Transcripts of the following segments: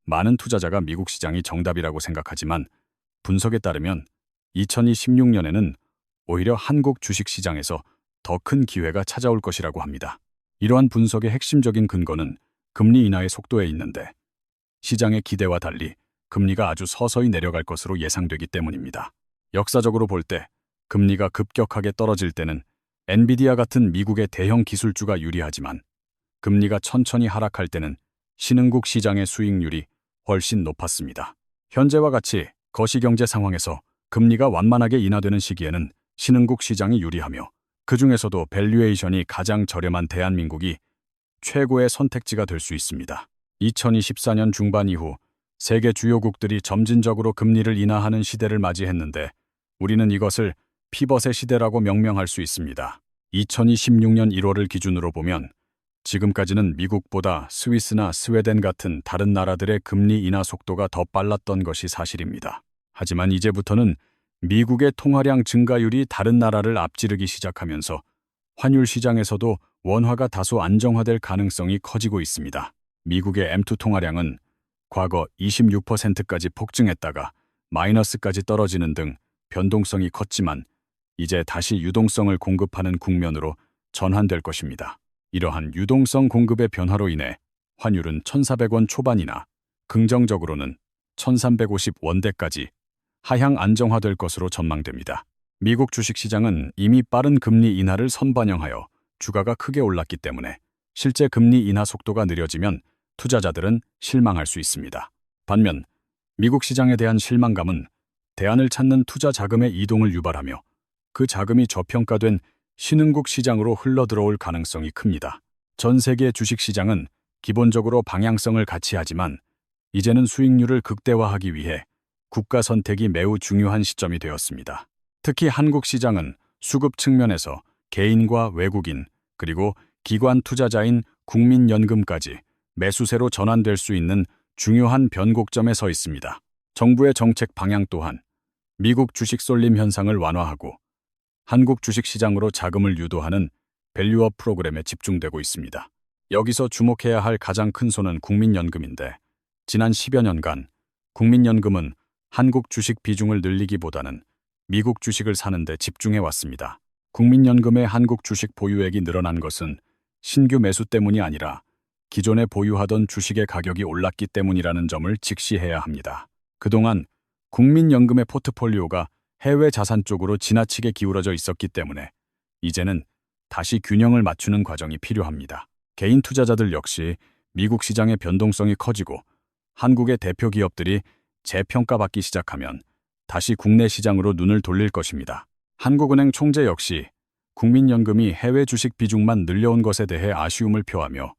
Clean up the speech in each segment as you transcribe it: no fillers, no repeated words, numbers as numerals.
많은 투자자가 미국 시장이 정답이라고 생각하지만 분석에 따르면 2026년에는 오히려 한국 주식시장에서 더 큰 기회가 찾아올 것이라고 합니다. 이러한 분석의 핵심적인 근거는 금리 인하의 속도에 있는데 시장의 기대와 달리 금리가 아주 서서히 내려갈 것으로 예상되기 때문입니다. 역사적으로 볼 때 금리가 급격하게 떨어질 때는 엔비디아 같은 미국의 대형 기술주가 유리하지만 금리가 천천히 하락할 때는 신흥국 시장의 수익률이 훨씬 높았습니다. 현재와 같이 거시경제 상황에서 금리가 완만하게 인하되는 시기에는 신흥국 시장이 유리하며 그 중에서도 밸류에이션이 가장 저렴한 대한민국이 최고의 선택지가 될 수 있습니다. 2024년 중반 이후 세계 주요국들이 점진적으로 금리를 인하하는 시대를 맞이했는데 우리는 이것을 피벗의 시대라고 명명할 수 있습니다. 2026년 1월을 기준으로 보면 지금까지는 미국보다 스위스나 스웨덴 같은 다른 나라들의 금리 인하 속도가 더 빨랐던 것이 사실입니다. 하지만 이제부터는 미국의 통화량 증가율이 다른 나라를 앞지르기 시작하면서 환율 시장에서도 원화가 다소 안정화될 가능성이 커지고 있습니다. 미국의 M2 통화량은 과거 26%까지 폭증했다가 마이너스까지 떨어지는 등 변동성이 컸지만 이제 다시 유동성을 공급하는 국면으로 전환될 것입니다. 이러한 유동성 공급의 변화로 인해 환율은 1,400원 초반이나 긍정적으로는 1,350원대까지 하향 안정화될 것으로 전망됩니다. 미국 주식시장은 이미 빠른 금리 인하를 선반영하여 주가가 크게 올랐기 때문에 실제 금리 인하 속도가 느려지면 투자자들은 실망할 수 있습니다. 반면 미국 시장에 대한 실망감은 대안을 찾는 투자 자금의 이동을 유발하며 그 자금이 저평가된 신흥국 시장으로 흘러들어올 가능성이 큽니다. 전 세계 주식시장은 기본적으로 방향성을 같이 하지만 이제는 수익률을 극대화하기 위해 국가 선택이 매우 중요한 시점이 되었습니다. 특히 한국 시장은 수급 측면에서 개인과 외국인 그리고 기관 투자자인 국민연금까지 매수세로 전환될 수 있는 중요한 변곡점에 서 있습니다. 정부의 정책 방향 또한 미국 주식 쏠림 현상을 완화하고 한국 주식시장으로 자금을 유도하는 밸류업 프로그램에 집중되고 있습니다. 여기서 주목해야 할 가장 큰 손은 국민연금인데 지난 10여 년간 국민연금은 한국 주식 비중을 늘리기보다는 미국 주식을 사는 데 집중해 왔습니다. 국민연금의 한국 주식 보유액이 늘어난 것은 신규 매수 때문이 아니라 기존에 보유하던 주식의 가격이 올랐기 때문이라는 점을 직시해야 합니다. 그동안 국민연금의 포트폴리오가 해외 자산 쪽으로 지나치게 기울어져 있었기 때문에 이제는 다시 균형을 맞추는 과정이 필요합니다. 개인 투자자들 역시 미국 시장의 변동성이 커지고 한국의 대표 기업들이 재평가받기 시작하면 다시 국내 시장으로 눈을 돌릴 것입니다. 한국은행 총재 역시 국민연금이 해외 주식 비중만 늘려온 것에 대해 아쉬움을 표하며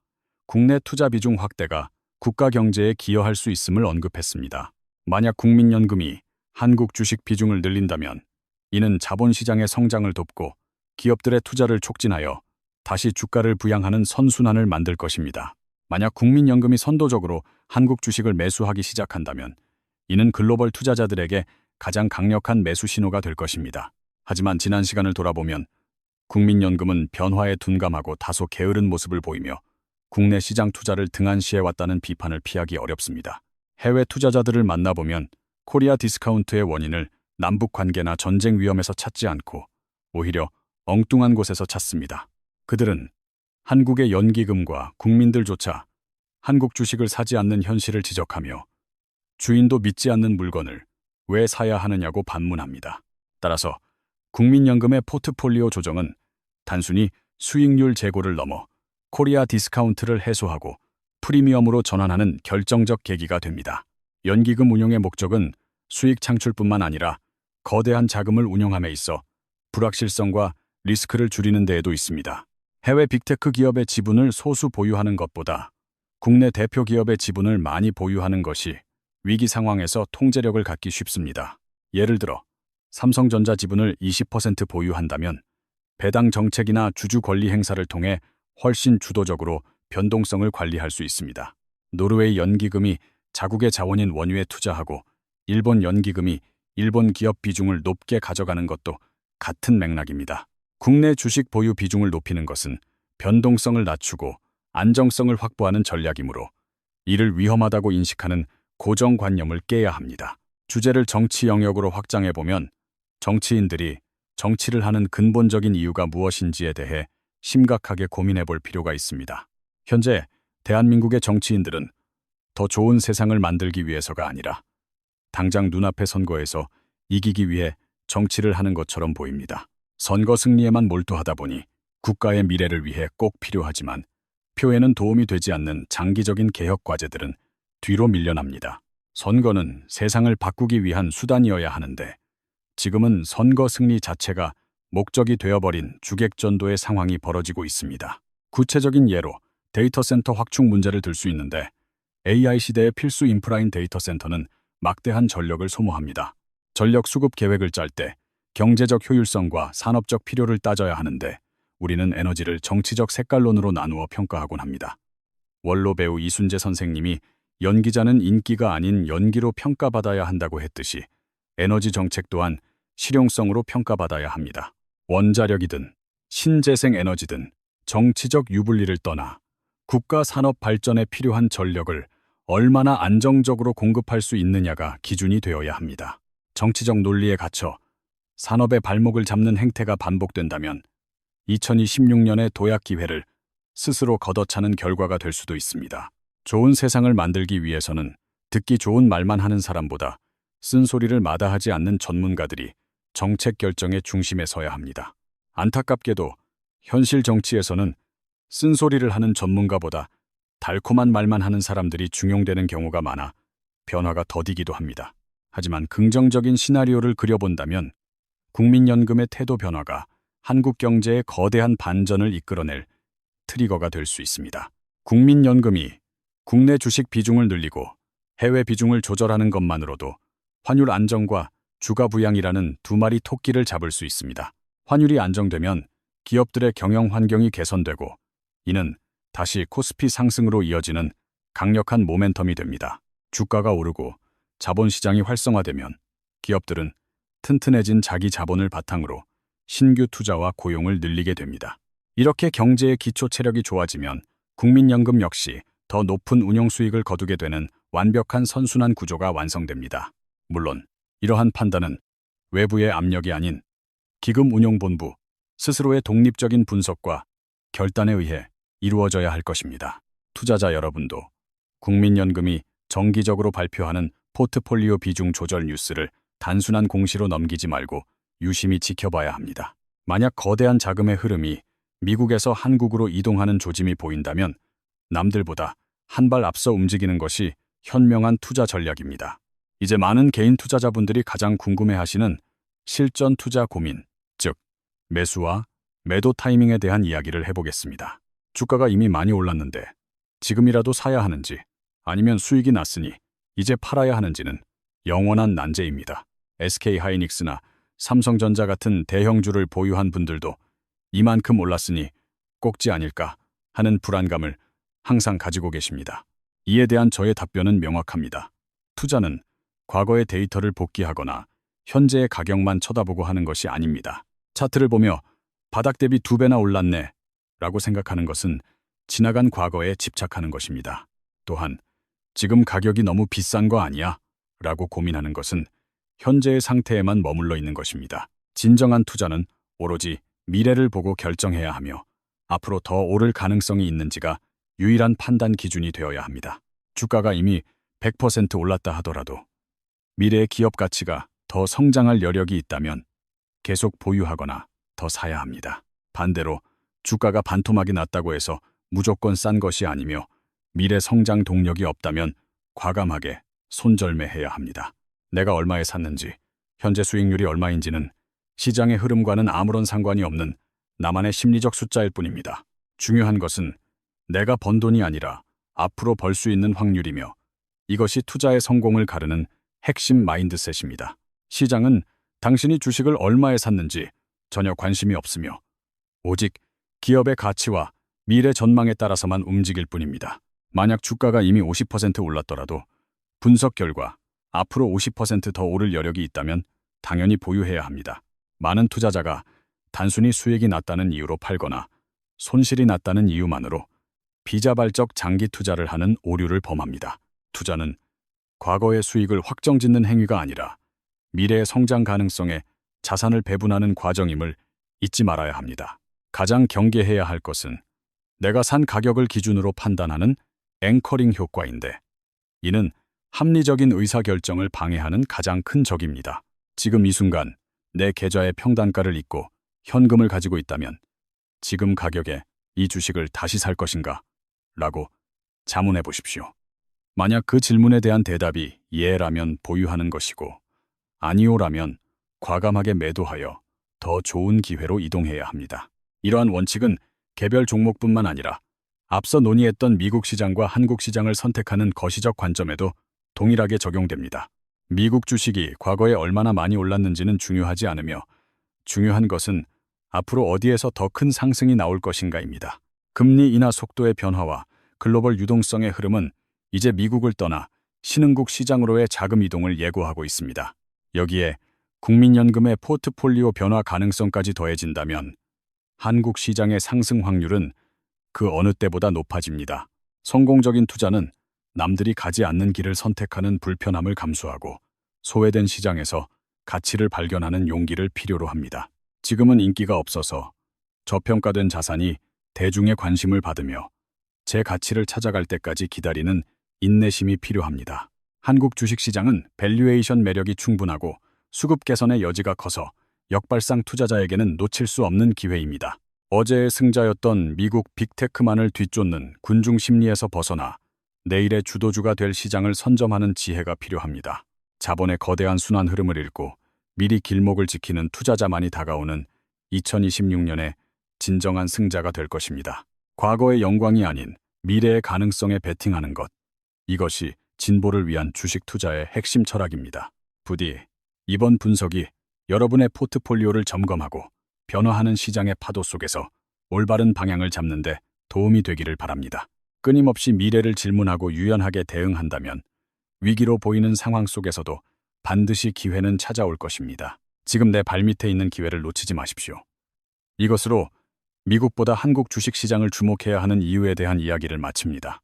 국내 투자 비중 확대가 국가 경제에 기여할 수 있음을 언급했습니다. 만약 국민연금이 한국 주식 비중을 늘린다면 이는 자본시장의 성장을 돕고 기업들의 투자를 촉진하여 다시 주가를 부양하는 선순환을 만들 것입니다. 만약 국민연금이 선도적으로 한국 주식을 매수하기 시작한다면 이는 글로벌 투자자들에게 가장 강력한 매수 신호가 될 것입니다. 하지만 지난 시간을 돌아보면 국민연금은 변화에 둔감하고 다소 게으른 모습을 보이며 국내 시장 투자를 등한시해왔다는 비판을 피하기 어렵습니다. 해외 투자자들을 만나보면 코리아 디스카운트의 원인을 남북 관계나 전쟁 위험에서 찾지 않고 오히려 엉뚱한 곳에서 찾습니다. 그들은 한국의 연기금과 국민들조차 한국 주식을 사지 않는 현실을 지적하며 주인도 믿지 않는 물건을 왜 사야 하느냐고 반문합니다. 따라서 국민연금의 포트폴리오 조정은 단순히 수익률 제고를 넘어 코리아 디스카운트를 해소하고 프리미엄으로 전환하는 결정적 계기가 됩니다. 연기금 운용의 목적은 수익 창출뿐만 아니라 거대한 자금을 운용함에 있어 불확실성과 리스크를 줄이는 데에도 있습니다. 해외 빅테크 기업의 지분을 소수 보유하는 것보다 국내 대표 기업의 지분을 많이 보유하는 것이 위기 상황에서 통제력을 갖기 쉽습니다. 예를 들어 삼성전자 지분을 20% 보유한다면 배당 정책이나 주주 권리 행사를 통해 훨씬 주도적으로 변동성을 관리할 수 있습니다. 노르웨이 연기금이 자국의 자원인 원유에 투자하고 일본 연기금이 일본 기업 비중을 높게 가져가는 것도 같은 맥락입니다. 국내 주식 보유 비중을 높이는 것은 변동성을 낮추고 안정성을 확보하는 전략이므로 이를 위험하다고 인식하는 고정관념을 깨야 합니다. 주제를 정치 영역으로 확장해보면 정치인들이 정치를 하는 근본적인 이유가 무엇인지에 대해 심각하게 고민해볼 필요가 있습니다. 현재 대한민국의 정치인들은 더 좋은 세상을 만들기 위해서가 아니라 당장 눈앞의 선거에서 이기기 위해 정치를 하는 것처럼 보입니다. 선거 승리에만 몰두하다 보니 국가의 미래를 위해 꼭 필요하지만 표에는 도움이 되지 않는 장기적인 개혁 과제들은 뒤로 밀려납니다. 선거는 세상을 바꾸기 위한 수단이어야 하는데 지금은 선거 승리 자체가 목적이 되어버린 주객전도의 상황이 벌어지고 있습니다. 구체적인 예로 데이터 센터 확충 문제를 들 수 있는데 AI 시대의 필수 인프라인 데이터 센터는 막대한 전력을 소모합니다. 전력 수급 계획을 짤 때 경제적 효율성과 산업적 필요를 따져야 하는데 우리는 에너지를 정치적 색깔론으로 나누어 평가하곤 합니다. 원로 배우 이순재 선생님이 연기자는 인기가 아닌 연기로 평가받아야 한다고 했듯이 에너지 정책 또한 실용성으로 평가받아야 합니다. 원자력이든 신재생 에너지든 정치적 유불리를 떠나 국가 산업 발전에 필요한 전력을 얼마나 안정적으로 공급할 수 있느냐가 기준이 되어야 합니다. 정치적 논리에 갇혀 산업의 발목을 잡는 행태가 반복된다면 2026년의 도약 기회를 스스로 걷어차는 결과가 될 수도 있습니다. 좋은 세상을 만들기 위해서는 듣기 좋은 말만 하는 사람보다 쓴소리를 마다하지 않는 전문가들이 정책 결정의 중심에 서야 합니다. 안타깝게도 현실 정치에서는 쓴소리를 하는 전문가보다 달콤한 말만 하는 사람들이 중용되는 경우가 많아 변화가 더디기도 합니다. 하지만 긍정적인 시나리오를 그려본다면 국민연금의 태도 변화가 한국 경제의 거대한 반전을 이끌어낼 트리거가 될 수 있습니다. 국민연금이 국내 주식 비중을 늘리고 해외 비중을 조절하는 것만으로도 환율 안정과 주가 부양이라는 두 마리 토끼를 잡을 수 있습니다. 환율이 안정되면 기업들의 경영 환경이 개선되고 이는 다시 코스피 상승으로 이어지는 강력한 모멘텀이 됩니다. 주가가 오르고 자본시장이 활성화되면 기업들은 튼튼해진 자기 자본을 바탕으로 신규 투자와 고용을 늘리게 됩니다. 이렇게 경제의 기초 체력이 좋아지면 국민연금 역시 더 높은 운용 수익을 거두게 되는 완벽한 선순환 구조가 완성됩니다. 물론 이러한 판단은 외부의 압력이 아닌 기금운용본부 스스로의 독립적인 분석과 결단에 의해 이루어져야 할 것입니다. 투자자 여러분도 국민연금이 정기적으로 발표하는 포트폴리오 비중 조절 뉴스를 단순한 공시로 넘기지 말고 유심히 지켜봐야 합니다. 만약 거대한 자금의 흐름이 미국에서 한국으로 이동하는 조짐이 보인다면 남들보다 한 발 앞서 움직이는 것이 현명한 투자 전략입니다. 이제 많은 개인 투자자분들이 가장 궁금해하시는 실전 투자 고민, 즉 매수와 매도 타이밍에 대한 이야기를 해보겠습니다. 주가가 이미 많이 올랐는데 지금이라도 사야 하는지 아니면 수익이 났으니 이제 팔아야 하는지는 영원한 난제입니다. SK하이닉스나 삼성전자 같은 대형주를 보유한 분들도 이만큼 올랐으니 꼭지 아닐까 하는 불안감을 항상 가지고 계십니다. 이에 대한 저의 답변은 명확합니다. 투자는 과거의 데이터를 복기하거나 현재의 가격만 쳐다보고 하는 것이 아닙니다. 차트를 보며 바닥 대비 2배나 올랐네 라고 생각하는 것은 지나간 과거에 집착하는 것입니다. 또한 지금 가격이 너무 비싼 거 아니야? 라고 고민하는 것은 현재의 상태에만 머물러 있는 것입니다. 진정한 투자는 오로지 미래를 보고 결정해야 하며 앞으로 더 오를 가능성이 있는지가 유일한 판단 기준이 되어야 합니다. 주가가 이미 100% 올랐다 하더라도 미래의 기업 가치가 더 성장할 여력이 있다면 계속 보유하거나 더 사야 합니다. 반대로 주가가 반토막이 났다고 해서 무조건 싼 것이 아니며 미래 성장 동력이 없다면 과감하게 손절매해야 합니다. 내가 얼마에 샀는지, 현재 수익률이 얼마인지는 시장의 흐름과는 아무런 상관이 없는 나만의 심리적 숫자일 뿐입니다. 중요한 것은 내가 번 돈이 아니라 앞으로 벌 수 있는 확률이며 이것이 투자의 성공을 가르는 핵심 마인드셋입니다. 시장은 당신이 주식을 얼마에 샀는지 전혀 관심이 없으며 오직 기업의 가치와 미래 전망에 따라서만 움직일 뿐입니다. 만약 주가가 이미 50% 올랐더라도 분석 결과 앞으로 50% 더 오를 여력이 있다면 당연히 보유해야 합니다. 많은 투자자가 단순히 수익이 났다는 이유로 팔거나 손실이 났다는 이유만으로 비자발적 장기 투자를 하는 오류를 범합니다. 투자는 과거의 수익을 확정짓는 행위가 아니라 미래의 성장 가능성에 자산을 배분하는 과정임을 잊지 말아야 합니다. 가장 경계해야 할 것은 내가 산 가격을 기준으로 판단하는 앵커링 효과인데, 이는 합리적인 의사결정을 방해하는 가장 큰 적입니다. 지금 이 순간 내 계좌의 평단가를 잊고 현금을 가지고 있다면 지금 가격에 이 주식을 다시 살 것인가? 라고 자문해 보십시오. 만약 그 질문에 대한 대답이 예라면 보유하는 것이고 아니오라면 과감하게 매도하여 더 좋은 기회로 이동해야 합니다. 이러한 원칙은 개별 종목뿐만 아니라 앞서 논의했던 미국 시장과 한국 시장을 선택하는 거시적 관점에도 동일하게 적용됩니다. 미국 주식이 과거에 얼마나 많이 올랐는지는 중요하지 않으며 중요한 것은 앞으로 어디에서 더 큰 상승이 나올 것인가입니다. 금리 인하 속도의 변화와 글로벌 유동성의 흐름은 이제 미국을 떠나 신흥국 시장으로의 자금 이동을 예고하고 있습니다. 여기에 국민연금의 포트폴리오 변화 가능성까지 더해진다면 한국 시장의 상승 확률은 그 어느 때보다 높아집니다. 성공적인 투자는 남들이 가지 않는 길을 선택하는 불편함을 감수하고 소외된 시장에서 가치를 발견하는 용기를 필요로 합니다. 지금은 인기가 없어서 저평가된 자산이 대중의 관심을 받으며 제 가치를 찾아갈 때까지 기다리는 인내심이 필요합니다. 한국 주식시장은 밸류에이션 매력이 충분하고 수급 개선의 여지가 커서 역발상 투자자에게는 놓칠 수 없는 기회입니다. 어제의 승자였던 미국 빅테크만을 뒤쫓는 군중 심리에서 벗어나 내일의 주도주가 될 시장을 선점하는 지혜가 필요합니다. 자본의 거대한 순환 흐름을 읽고 미리 길목을 지키는 투자자만이 다가오는 2026년의 진정한 승자가 될 것입니다. 과거의 영광이 아닌 미래의 가능성에 베팅하는 것. 이것이 진보를 위한 주식 투자의 핵심 철학입니다. 부디 이번 분석이 여러분의 포트폴리오를 점검하고 변화하는 시장의 파도 속에서 올바른 방향을 잡는 데 도움이 되기를 바랍니다. 끊임없이 미래를 질문하고 유연하게 대응한다면 위기로 보이는 상황 속에서도 반드시 기회는 찾아올 것입니다. 지금 내 발밑에 있는 기회를 놓치지 마십시오. 이것으로 미국보다 한국 주식시장을 주목해야 하는 이유에 대한 이야기를 마칩니다.